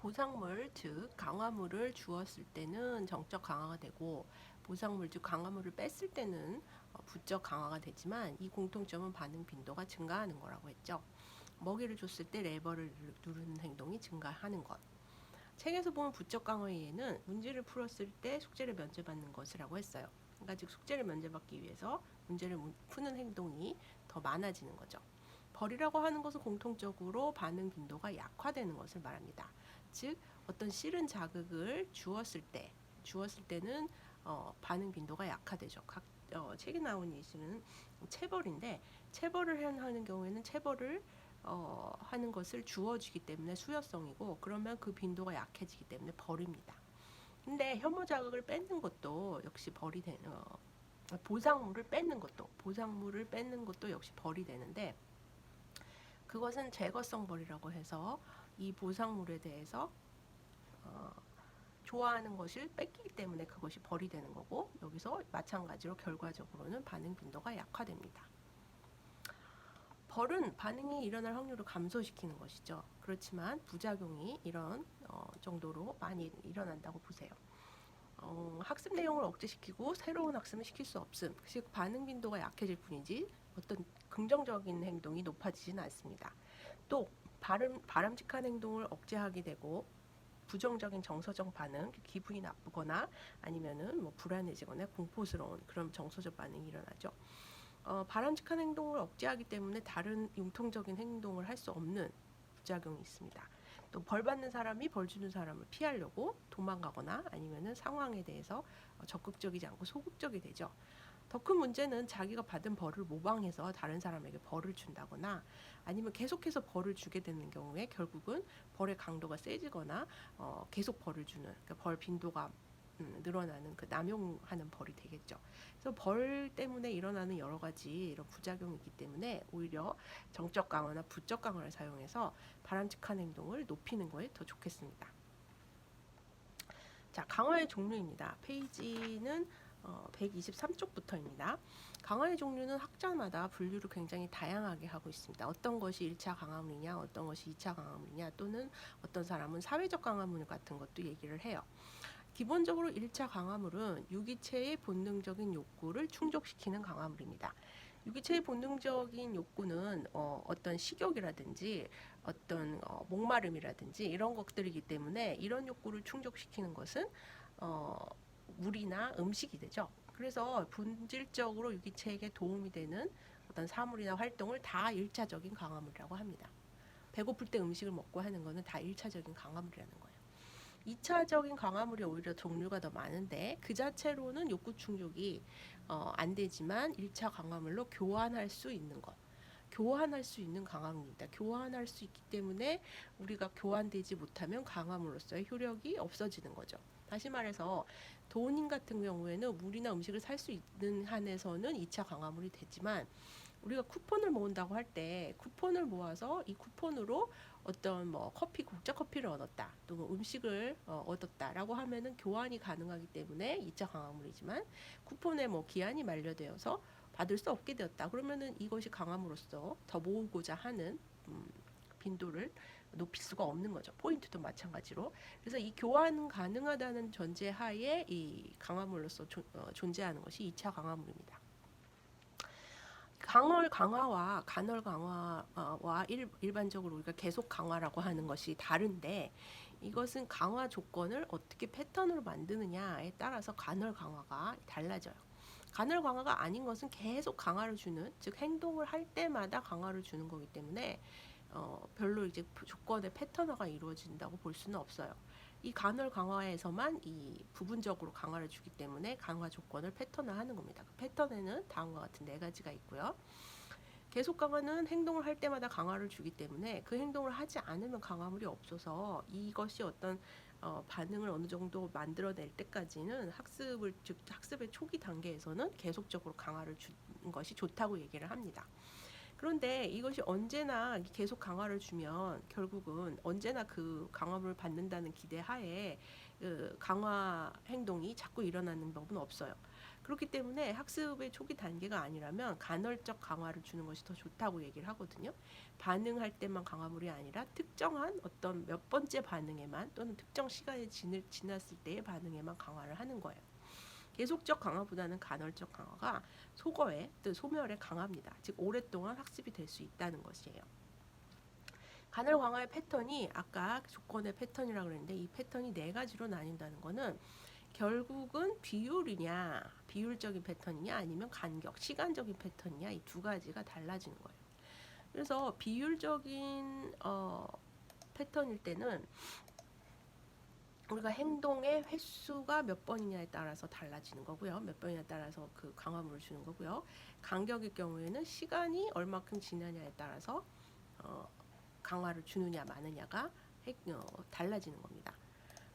보상물, 즉 강화물을 주었을 때는 정적 강화가 되고 보상물, 즉 강화물을 뺐을 때는 부적 강화가 되지만 이 공통점은 반응 빈도가 증가하는 거라고 했죠. 먹이를 줬을 때 레버를 누르는 행동이 증가하는 것. 책에서 보면 부적 강화에는 문제를 풀었을 때 숙제를 면제받는 것이라고 했어요. 그러니까 즉 숙제를 면제받기 위해서 문제를 푸는 행동이 더 많아지는 거죠. 벌이라고 하는 것은 공통적으로 반응 빈도가 약화되는 것을 말합니다. 즉 어떤 싫은 자극을 주었을 때는 반응 빈도가 약화되죠. 책에 나온 예시는 체벌인데 체벌을 하는 경우에는 체벌을 하는 것을 주어주기 때문에 수요성이고 그러면 그 빈도가 약해지기 때문에 벌입니다. 근데 혐오 자극을 뺏는 것도 역시 벌이 되는 보상물을 뺏는 것도 역시 벌이 되는데 그것은 제거성 벌이라고 해서 이 보상물에 대해서 좋아하는 것을 뺏기기 때문에 그것이 벌이 되는 거고 여기서 마찬가지로 결과적으로는 반응 빈도가 약화됩니다. 벌은 반응이 일어날 확률을 감소시키는 것이죠. 그렇지만 부작용이 이런 정도로 많이 일어난다고 보세요. 학습 내용을 억제시키고 새로운 학습을 시킬 수 없음. 즉 반응 빈도가 약해질 뿐이지 어떤 긍정적인 행동이 높아지지는 않습니다. 또 바람직한 행동을 억제하게 되고 부정적인 정서적 반응, 기분이 나쁘거나 아니면은 뭐 불안해지거나 공포스러운 그런 정서적 반응이 일어나죠. 바람직한 행동을 억제하기 때문에 다른 융통적인 행동을 할 수 없는 부작용이 있습니다. 또 벌 받는 사람이 벌 주는 사람을 피하려고 도망가거나 아니면은 상황에 대해서 적극적이지 않고 소극적이 되죠. 더 큰 문제는 자기가 받은 벌을 모방해서 다른 사람에게 벌을 준다거나 아니면 계속해서 벌을 주게 되는 경우에 결국은 벌의 강도가 세지거나 계속 벌을 주는 그러니까 벌 빈도가 늘어나는 그 남용하는 벌이 되겠죠. 그래서 벌 때문에 일어나는 여러 가지 이런 부작용이 있기 때문에 오히려 정적 강화나 부적 강화를 사용해서 바람직한 행동을 높이는 거에 더 좋겠습니다. 자, 강화의 종류입니다. 페이지는 123쪽부터입니다. 강화의 종류는 학자마다 분류를 굉장히 다양하게 하고 있습니다. 어떤 것이 1차 강화물이냐, 어떤 것이 2차 강화물이냐, 또는 어떤 사람은 사회적 강화물 같은 것도 얘기를 해요. 기본적으로 1차 강화물은 유기체의 본능적인 욕구를 충족시키는 강화물입니다. 유기체의 본능적인 욕구는 어떤 식욕이라든지 어떤 목마름이라든지 이런 것들이기 때문에 이런 욕구를 충족시키는 것은 물이나 음식이 되죠. 그래서 본질적으로 유기체에게 도움이 되는 어떤 사물이나 활동을 다 1차적인 강화물이라고 합니다. 배고플 때 음식을 먹고 하는 것은 다 1차적인 강화물이라는 거예요. 2차적인 강화물이 오히려 종류가 더 많은데 그 자체로는 욕구 충족이 안 되지만 1차 강화물로 교환할 수 있는 것. 교환할 수 있는 강화물입니다. 교환할 수 있기 때문에 우리가 교환되지 못하면 강화물로서의 효력이 없어지는 거죠. 다시 말해서 돈인 같은 경우에는 물이나 음식을 살 수 있는 한에서는 2차 강화물이 되지만 우리가 쿠폰을 모은다고 할 때 쿠폰을 모아서 이 쿠폰으로 어떤 뭐 공짜 커피를 얻었다 또 뭐 음식을 얻었다라고 하면은 교환이 가능하기 때문에 2차 강화물이지만 쿠폰에 뭐 기한이 만료되어서 받을 수 없게 되었다 그러면은 이것이 강함으로써 더 모으고자 하는 빈도를 높일 수가 없는 거죠. 포인트도 마찬가지로. 그래서 이 교환 가능하다는 전제하에 이 강화물로서 존재하는 것이 2차 강화물입니다. 강월 강화와 간헐 강화와 일반적으로 우리가 계속 강화라고 하는 것이 다른데 이것은 강화 조건을 어떻게 패턴으로 만드느냐에 따라서 간헐 강화가 달라져요. 간헐 강화가 아닌 것은 계속 강화를 주는 즉 행동을 할 때마다 강화를 주는 거기 때문에 별로 이제 조건의 패턴화가 이루어진다고 볼 수는 없어요. 이 간헐 강화에서만 이 부분적으로 강화를 주기 때문에 강화 조건을 패턴화하는 겁니다. 그 패턴에는 다음과 같은 네 가지가 있고요. 계속 강화는 행동을 할 때마다 강화를 주기 때문에 그 행동을 하지 않으면 강화물이 없어서 이것이 어떤 반응을 어느 정도 만들어낼 때까지는 학습의 초기 단계에서는 계속적으로 강화를 주는 것이 좋다고 얘기를 합니다. 그런데 이것이 언제나 계속 강화를 주면 결국은 언제나 그 강화를 받는다는 기대 하에 그 강화 행동이 자꾸 일어나는 법은 없어요. 그렇기 때문에 학습의 초기 단계가 아니라면 간헐적 강화를 주는 것이 더 좋다고 얘기를 하거든요. 반응할 때만 강화물이 아니라 특정한 어떤 몇 번째 반응에만 또는 특정 시간이 지났을 때의 반응에만 강화를 하는 거예요. 계속적 강화보다는 간헐적 강화가 소거에 또 소멸에 강합니다. 즉 오랫동안 학습이 될 수 있다는 것이에요. 간헐 강화의 패턴이 아까 조건의 패턴이라고 그랬는데 이 패턴이 네 가지로 나뉜다는 거는 결국은 비율이냐, 비율적인 패턴이냐 아니면 간격, 시간적인 패턴이냐 이 두 가지가 달라지는 거예요. 그래서 비율적인 패턴일 때는 우리가 행동의 횟수가 몇 번이냐에 따라서 달라지는 거고요. 몇 번이냐에 따라서 그 강화물을 주는 거고요. 간격일 경우에는 시간이 얼마큼 지나냐에 따라서 강화를 주느냐 마느냐가 달라지는 겁니다.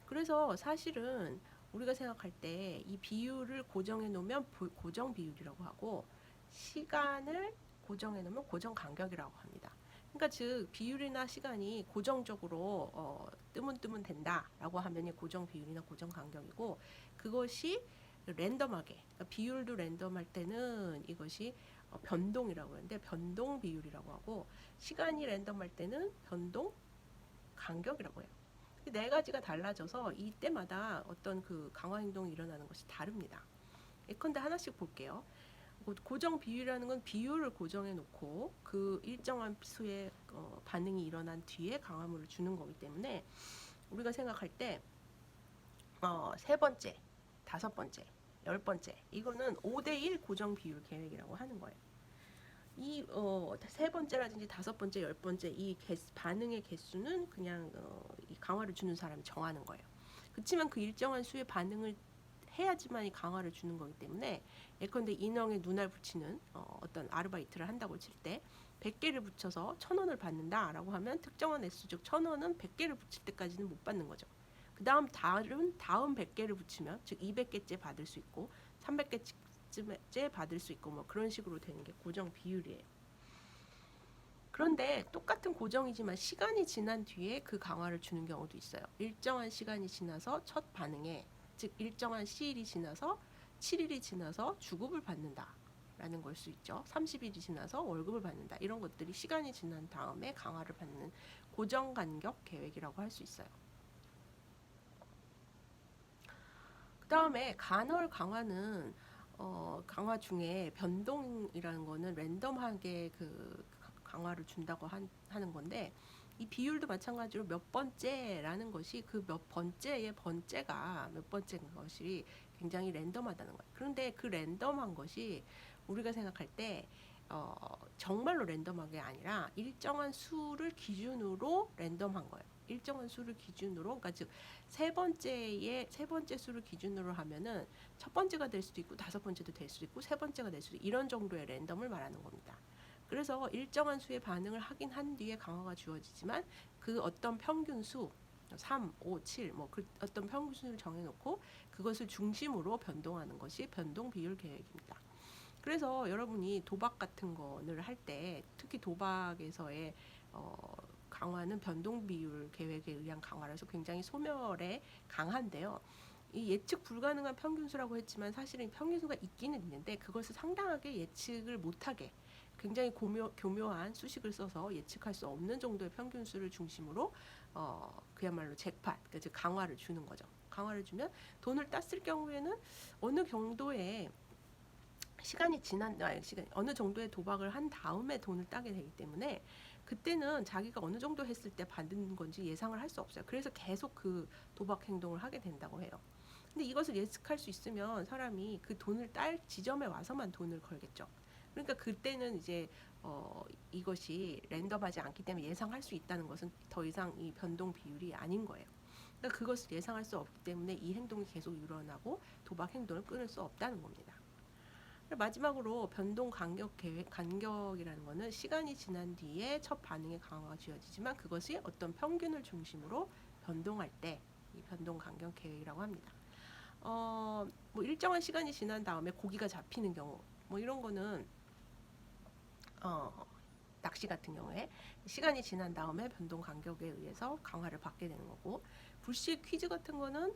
그래서 사실은 우리가 생각할 때 이 비율을 고정해 놓으면 고정 비율이라고 하고 시간을 고정해 놓으면 고정 간격이라고 합니다. 그러니까 즉 비율이나 시간이 고정적으로 뜨문뜨문 된다라고 하면 고정 비율이나 고정 간격이고 그것이 랜덤하게 그러니까 비율도 랜덤할 때는 이것이 변동이라고 하는데 변동 비율이라고 하고 시간이 랜덤할 때는 변동 간격이라고 해요. 네 가지가 달라져서 이때마다 어떤 그 강화 행동이 일어나는 것이 다릅니다. 예컨대 하나씩 볼게요. 고정 비율이라는 건 비율을 고정해 놓고 그 일정한 수의 반응이 일어난 뒤에 강화물을 주는 거기 때문에 우리가 생각할 때 세 번째, 다섯 번째, 열 번째 이거는 5대1 고정 비율 계획이라고 하는 거예요. 이 세 번째라든지 다섯 번째, 열 번째 이 반응의 개수는 그냥 이 강화를 주는 사람이 정하는 거예요. 그렇지만 그 일정한 수의 반응을 해야지만 이 강화를 주는 거기 때문에 예컨대 인형에 눈알 붙이는 어떤 아르바이트를 한다고 칠 때 100개를 붙여서 1,000원을 받는다라고 하면 특정한 횟수 즉 1,000원은 100개를 붙일 때까지는 못 받는 거죠. 그 다음 100개를 붙이면 즉 200개째 받을 수 있고 300개째 받을 수 있고 뭐 그런 식으로 되는 게 고정 비율이에요. 그런데 똑같은 고정이지만 시간이 지난 뒤에 그 강화를 주는 경우도 있어요. 일정한 시간이 지나서 첫 반응에 즉 일정한 시일이 지나서 7일이 지나서 주급을 받는다 라는 걸 수 있죠. 30일이 지나서 월급을 받는다. 이런 것들이 시간이 지난 다음에 강화를 받는 고정 간격 계획이라고 할 수 있어요. 그 다음에 간헐 강화는 강화 중에 변동이라는 거는 랜덤하게 그 강화를 준다고 하는 건데 이 비율도 마찬가지로 몇 번째라는 것이 그 몇 번째의 번째가 몇 번째인 것이 굉장히 랜덤하다는 거예요. 그런데 그 랜덤한 것이 우리가 생각할 때 정말로 랜덤하게 아니라 일정한 수를 기준으로 랜덤한 거예요. 일정한 수를 기준으로 그러니까 즉 세 번째 수를 기준으로 하면은 첫 번째가 될 수도 있고 다섯 번째도 될 수도 있고 세 번째가 될 수도 있고 이런 정도의 랜덤을 말하는 겁니다. 그래서 일정한 수의 반응을 하긴 한 뒤에 강화가 주어지지만 그 어떤 평균수 3, 5, 7 뭐 그 어떤 평균수를 정해놓고 그것을 중심으로 변동하는 것이 변동 비율 계획입니다. 그래서 여러분이 도박 같은 거를 할 때 특히 도박에서의 강화는 변동 비율 계획에 의한 강화라서 굉장히 소멸에 강한데요. 이 예측 불가능한 평균수라고 했지만 사실은 평균수가 있기는 있는데 그것을 상당하게 예측을 못하게 굉장히 교묘한 수식을 써서 예측할 수 없는 정도의 평균수를 중심으로 그야말로 잭팟, 즉 강화를 주는 거죠. 강화를 주면 돈을 땄을 경우에는 어느 정도의 시간이 어느 정도의 도박을 한 다음에 돈을 따게 되기 때문에 그때는 자기가 어느 정도 했을 때 받는 건지 예상을 할 수 없어요. 그래서 계속 그 도박 행동을 하게 된다고 해요. 근데 이것을 예측할 수 있으면 사람이 그 돈을 딸 지점에 와서만 돈을 걸겠죠. 그러니까 그때는 이제 이것이 랜덤하지 않기 때문에 예상할 수 있다는 것은 더 이상 이 변동 비율이 아닌 거예요. 그러니까 그것을 예상할 수 없기 때문에 이 행동이 계속 일어나고 도박 행동을 끊을 수 없다는 겁니다. 마지막으로 변동 간격이라는 것은 시간이 지난 뒤에 첫 반응의 강화가 주어지지만 그것이 어떤 평균을 중심으로 변동할 때 이 변동 간격 계획이라고 합니다. 뭐 일정한 시간이 지난 다음에 고기가 잡히는 경우 뭐 이런 거는 낚시 같은 경우에 시간이 지난 다음에 변동 간격에 의해서 강화를 받게 되는 거고 불시의 퀴즈 같은 거는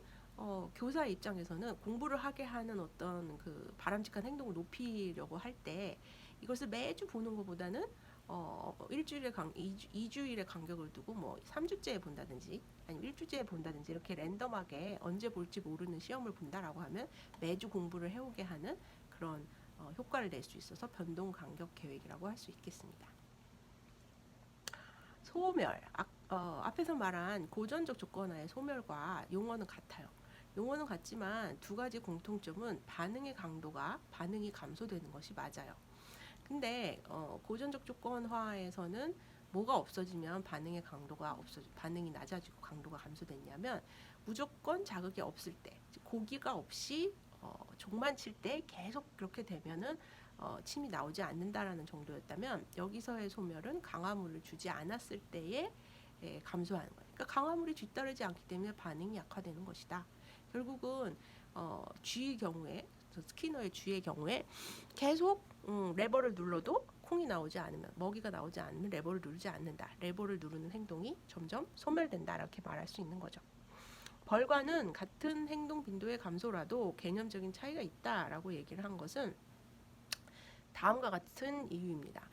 교사 입장에서는 공부를 하게 하는 어떤 그 바람직한 행동을 높이려고 할 때 이것을 매주 보는 것보다는 이주일의 간격을 두고 뭐 3주째에 본다든지 아니면 1주째에 본다든지 이렇게 랜덤하게 언제 볼지 모르는 시험을 본다라고 하면 매주 공부를 해오게 하는 그런 효과를 낼 수 있어서 변동 간격 계획이라고 할 수 있겠습니다. 소멸, 앞에서 말한 고전적 조건하의 소멸과 용어는 같아요. 용어는 같지만 두 가지 공통점은 반응이 감소되는 것이 맞아요. 근데 고전적 조건화에서는 뭐가 없어지면 반응이 낮아지고 강도가 감소됐냐면 무조건 자극이 없을 때, 고기가 없이 종만 칠 때 계속 그렇게 되면은 침이 나오지 않는다라는 정도였다면 여기서의 소멸은 강화물을 주지 않았을 때에 감소하는 거예요. 그러니까 강화물이 뒤따르지 않기 때문에 반응이 약화되는 것이다. 결국은 쥐의 경우에 스키너의 쥐의 경우에 계속 레버를 눌러도 콩이 나오지 않으면 먹이가 나오지 않으면 레버를 누르지 않는다. 레버를 누르는 행동이 점점 소멸된다. 이렇게 말할 수 있는 거죠. 벌과는 같은 행동 빈도의 감소라도 개념적인 차이가 있다라고 얘기를 한 것은 다음과 같은 이유입니다.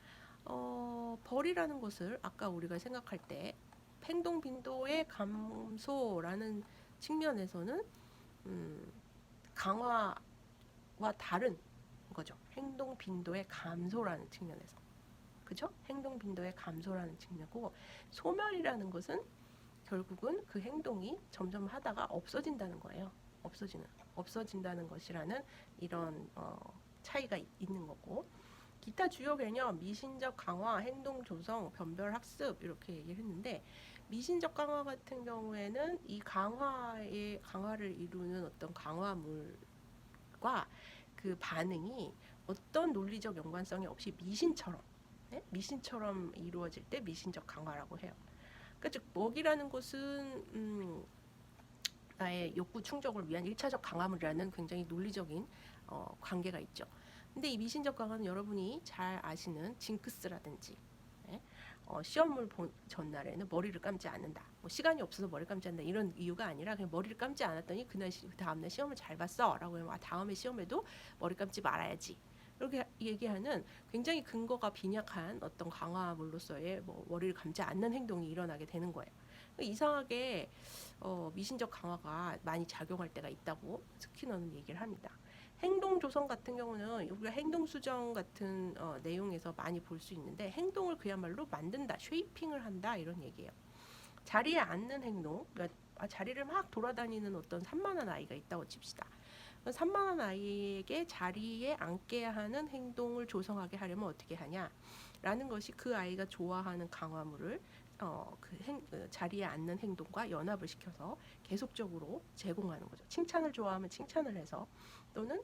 벌이라는 것을 아까 우리가 생각할 때 행동 빈도의 감소라는 측면에서는 강화와 다른 거죠. 행동 빈도의 감소라는 측면에서. 그죠? 행동 빈도의 감소라는 측면이고 소멸이라는 것은 결국은 그 행동이 점점 하다가 없어진다는 거예요. 없어진다는 것이라는 이런 차이가 있는 거고 기타 주요 개념, 미신적 강화, 행동 조성, 변별 학습 이렇게 얘기를 했는데 미신적 강화 같은 경우에는 이 강화를 이루는 어떤 강화물과 그 반응이 어떤 논리적 연관성이 없이 미신처럼 이루어질 때 미신적 강화라고 해요. 그러니까 즉 먹이라는 것은 나의 욕구 충족을 위한 1차적 강화물이라는 굉장히 논리적인 관계가 있죠. 근데 이 미신적 강화는 여러분이 잘 아시는 징크스라든지 시험을 본 전날에는 머리를 감지 않는다. 뭐 시간이 없어서 머리를 감지 않는다. 이런 이유가 아니라 그냥 머리를 감지 않았더니 그 다음날 시험을 잘 봤어. 라고 하면 다음에 시험에도 머리 감지 말아야지. 이렇게 얘기하는 굉장히 근거가 빈약한 어떤 강화물로서의 뭐 머리를 감지 않는 행동이 일어나게 되는 거예요. 이상하게 미신적 강화가 많이 작용할 때가 있다고 스키너는 얘기를 합니다. 행동 조성 같은 경우는 우리가 행동 수정 같은 내용에서 많이 볼 수 있는데 행동을 그야말로 만든다, 쉐이핑을 한다 이런 얘기예요. 자리에 앉는 행동, 그러니까 자리를 막 돌아다니는 어떤 산만한 아이가 있다고 칩시다. 산만한 아이에게 자리에 앉게 하는 행동을 조성하게 하려면 어떻게 하냐라는 것이 그 아이가 좋아하는 강화물을 자리에 앉는 행동과 연합을 시켜서 계속적으로 제공하는 거죠. 칭찬을 좋아하면 칭찬을 해서 또는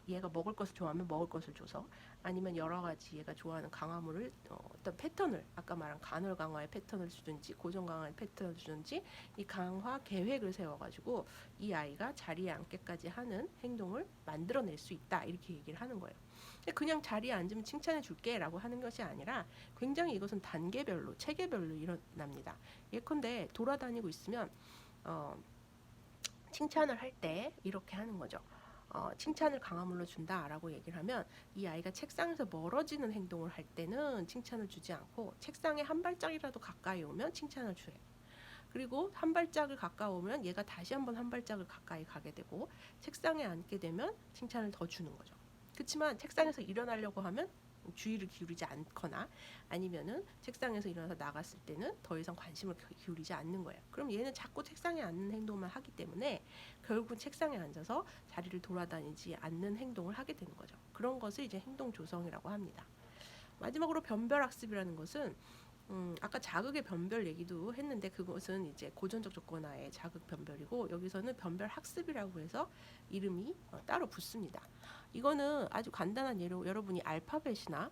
얘가 먹을 것을 좋아하면 먹을 것을 줘서 아니면 여러 가지 얘가 좋아하는 강화물을 어떤 패턴을 아까 말한 간헐 강화의 패턴을 주든지 고정 강화의 패턴을 주든지 이 강화 계획을 세워가지고 이 아이가 자리에 앉게까지 하는 행동을 만들어낼 수 있다 이렇게 얘기를 하는 거예요. 그냥 자리에 앉으면 칭찬해 줄게 라고 하는 것이 아니라 굉장히 이것은 단계별로 체계별로 일어납니다. 예컨대 돌아다니고 있으면 칭찬을 할 때 이렇게 하는 거죠. 칭찬을 강화물로 준다라고 얘기를 하면 이 아이가 책상에서 멀어지는 행동을 할 때는 칭찬을 주지 않고 책상에 한 발짝이라도 가까이 오면 칭찬을 줘요. 그리고 한 발짝을 가까우면 얘가 다시 한번 한 발짝을 가까이 가게 되고 책상에 앉게 되면 칭찬을 더 주는 거죠. 그렇지만 책상에서 일어나려고 하면 주의를 기울이지 않거나 아니면은 책상에서 일어나서 나갔을 때는 더 이상 관심을 기울이지 않는 거예요. 그럼 얘는 자꾸 책상에 앉는 행동만 하기 때문에 결국은 책상에 앉아서 자리를 돌아다니지 않는 행동을 하게 되는 거죠. 그런 것을 이제 행동 조성이라고 합니다. 마지막으로 변별 학습이라는 것은 아까 자극의 변별 얘기도 했는데 그것은 이제 고전적 조건하에 자극 변별이고 여기서는 변별 학습이라고 해서 이름이 따로 붙습니다. 이거는 아주 간단한 예로 여러분이 알파벳이나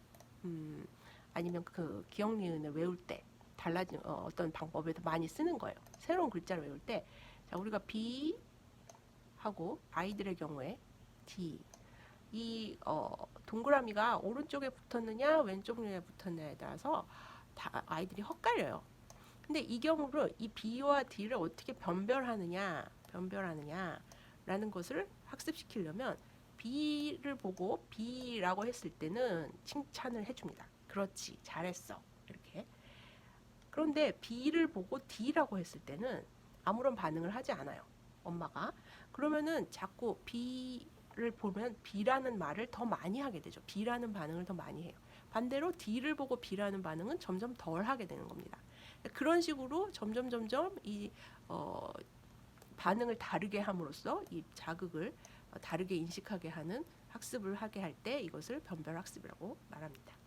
아니면 그 기억 니은을 외울 때 달라진 어떤 방법에서 많이 쓰는 거예요. 새로운 글자를 외울 때 자, 우리가 B 하고 아이들의 경우에 D 이 동그라미가 오른쪽에 붙었느냐 왼쪽에 붙었느냐에 따라서 아이들이 헛갈려요. 근데 이 경우를 이 B와 D를 어떻게 변별하느냐 변별하느냐라는 것을 학습시키려면 B를 보고 B라고 했을 때는 칭찬을 해줍니다. 그렇지, 잘했어. 이렇게. 그런데 B를 보고 D라고 했을 때는 아무런 반응을 하지 않아요. 엄마가. 그러면은 자꾸 B를 보면 B라는 말을 더 많이 하게 되죠. B라는 반응을 더 많이 해요. 반대로 D를 보고 B라는 반응은 점점 덜 하게 되는 겁니다. 그런 식으로 점점 이 반응을 다르게 함으로써 이 자극을 다르게 인식하게 하는 학습을 하게 할 때 이것을 변별학습이라고 말합니다.